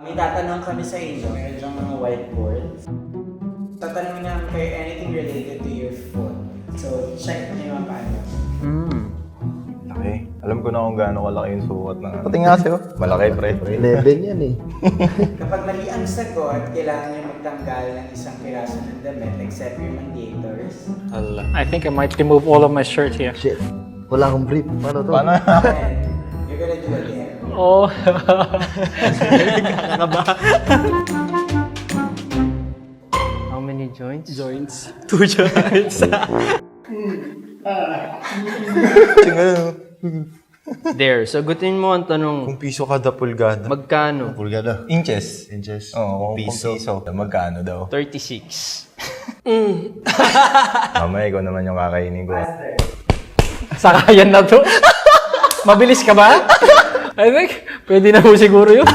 May tatanong kami sa inyo, meron dyang mga whiteboard. Tatanungin namin kayo anything related to your foot. So, check nyo yung paano. Okay. Alam ko na kung gaano kalaki yung sukat na. Pati nga sa'yo. Malaki, pre. 11 yan eh. Kapag mali ang sagot, kailangan nyo magtanggal ng isang piraso ng damit except your mandators. I think I might remove all of my shirt here. Shit. Wala akong brief. Paano to? Paano? And you're gonna do again. Oh. How many joints? Joints. 2 joints. There, sagutin mo ang tanong. Kung piso kada pulgada. Magkano? Pulgada. Inches. Inches. Oo, kung piso. Magkano daw? 36. Mamaya, ikaw naman yung kakainin ko. Sakayan na to. Mabilis ka ba? I think, pwede na po siguro yun.